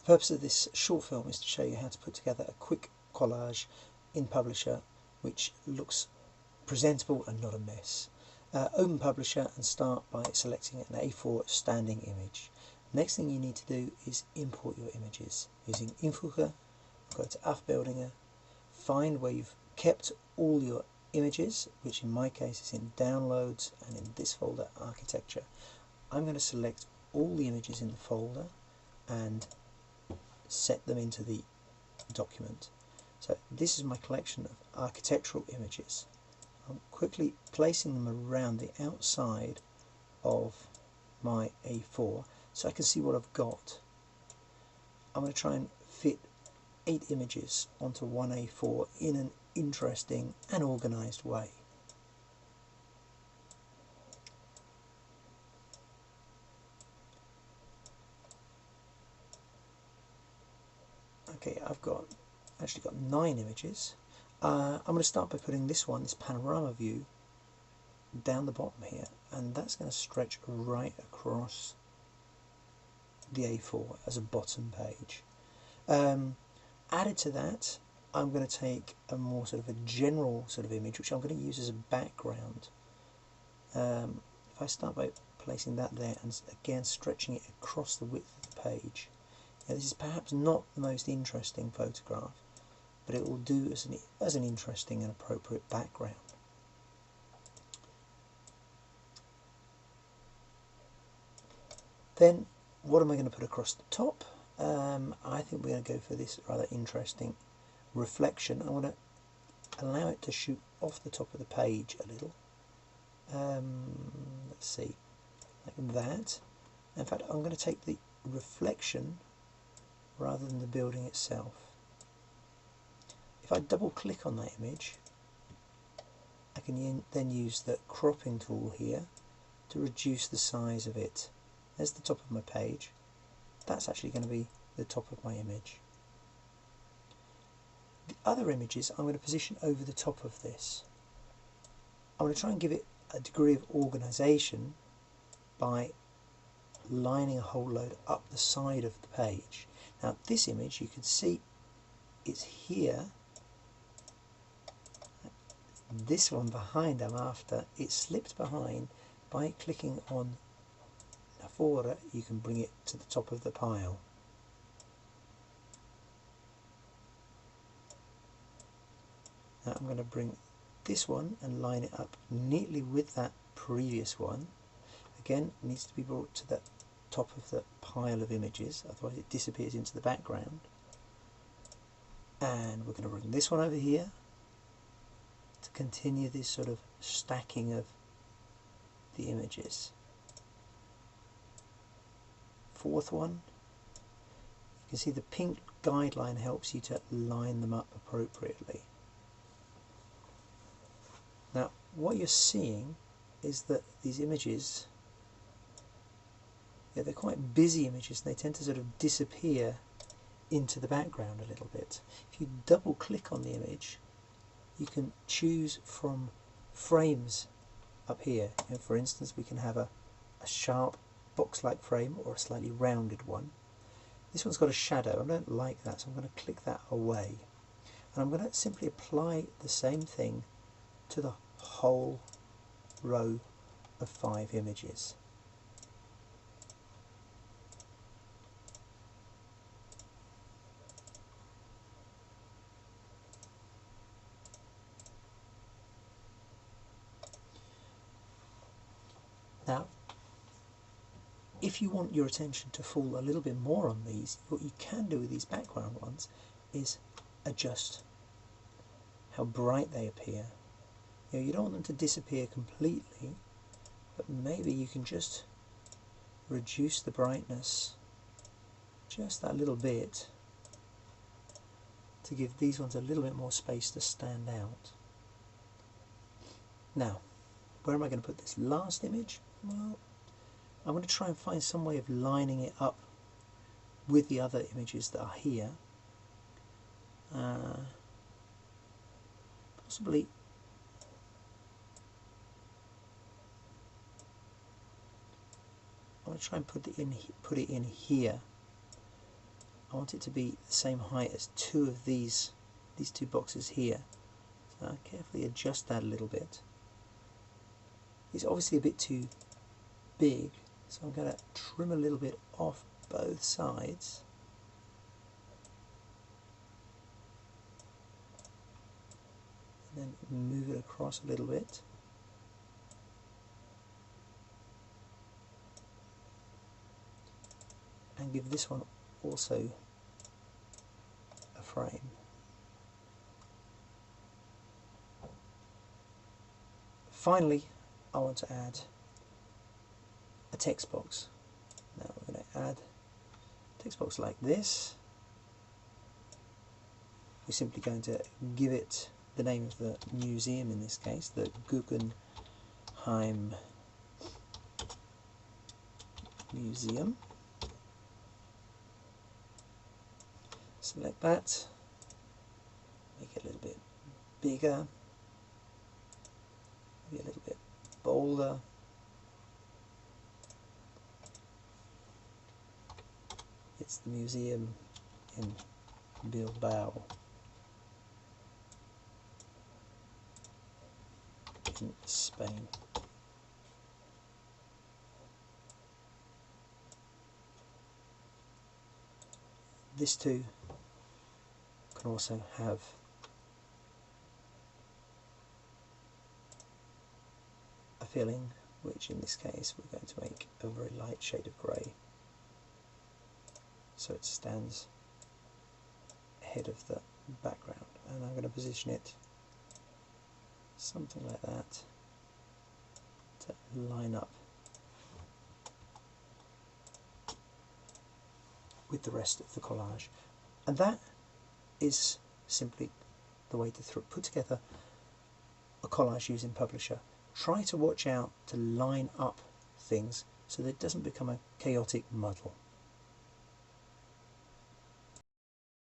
purpose of this short film is to show you how to put together a quick collage in Publisher which looks presentable and not a mess. Open Publisher and start by selecting an A4 standing image. Next thing you need to do is import your images. Using Invoegen, go to Afbeeldingen, find where you've kept all your images, which in my case is in Downloads and in this folder, Architecture. I'm going to select all the images in the folder and set them into the document. So this is my collection of architectural images. I'm quickly placing them around the outside of my A4 so I can see what I've got. I'm going to try and fit 8 images onto one A4 in an interesting and organised way. Okay, I've actually got 9 images. I'm going to start by putting this panorama view, down the bottom here, and that's going to stretch right across the A4 as a bottom page. Added to that, I'm going to take a more sort of a general sort of image, which I'm going to use as a background. If I start by placing that there and again stretching it across the width of the page. Now, this is perhaps not the most interesting photograph, but it will do as an interesting and appropriate background. Then, what am I going to put across the top? I think we're going to go for this rather interesting reflection. I want to allow it to shoot off the top of the page a little. Let's see, like that. In fact, I'm going to take the reflection rather than the building itself. If I double click on that image, I can then use the cropping tool here to reduce the size of it. There's the top of my page. That's actually going to be the top of my image. The other images I'm going to position over the top of this. I'm going to try and give it a degree of organisation by lining a whole load up the side of the page. Now this image, you can see it's here. This one behind I'm after, it slipped behind. By clicking on Navora, you can bring it to the top of the pile. Now I'm going to bring this one and line it up neatly with that previous one. Again, it needs to be brought to the top of the pile of images, otherwise it disappears into the background. And we're going to bring this one over here to continue this sort of stacking of the images. Fourth one, you can see the pink guideline helps you to line them up appropriately. Now what you're seeing is that these images, they're quite busy images, and they tend to sort of disappear into the background a little bit. If you double click on the image, you can choose from frames up here. For instance, we can have a sharp box-like frame or a slightly rounded one. This one's got a shadow. I don't like that, so I'm going to click that away. And I'm going to simply apply the same thing to the whole row of 5 images. Now, if you want your attention to fall a little bit more on these, what you can do with these background ones is adjust how bright they appear. You don't want them to disappear completely, but maybe you can just reduce the brightness just that little bit to give these ones a little bit more space to stand out. Now, where am I going to put this last image? Well, I'm going to try and find some way of lining it up with the other images that are here. Possibly I'm going to try and put it in here I want it to be the same height as two of these two boxes here. So I carefully adjust that a little bit. It's obviously a bit too big, so I'm going to trim a little bit off both sides. And then move it across a little bit. And give this one also a frame. Finally, I want to add a text box. Now we're going to add a text box like this. We're simply going to give it the name of the museum, in this case, the Guggenheim Museum. Select that, make it a little bit bigger, maybe a little bit bolder. It's the museum in Bilbao, in Spain. This too can also have a filling, which in this case we're going to make a very light shade of grey, so it stands ahead of the background. And I'm going to position it something like that to line up with the rest of the collage. And that is simply the way to put together a collage using Publisher. Try to watch out to line up things so that it doesn't become a chaotic muddle.